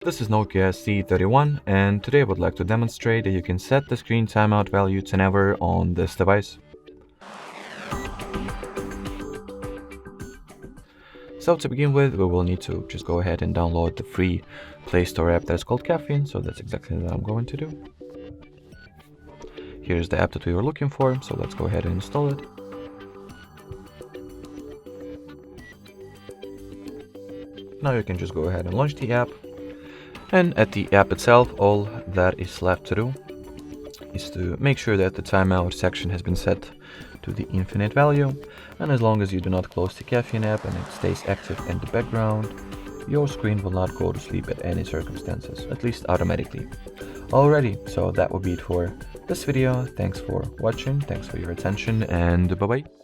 This is Nokia C31, and today I would like to demonstrate that you can set the screen timeout value to never on this device. So to begin with, we will need to just go ahead and download the free Play Store app that's called Caffeine, so that's exactly what I'm going to do. Here's the app that we were looking for, so let's go ahead and install it. Now you can just go ahead and launch the app. And at the app itself, all that is left to do is to make sure that the timeout section has been set to the infinite value. And as long as you do not close the Caffeine app and it stays active in the background, your screen will not go to sleep at any circumstances, at least automatically. Alrighty, so that will be it for this video. Thanks for watching, thanks for your attention, and bye bye.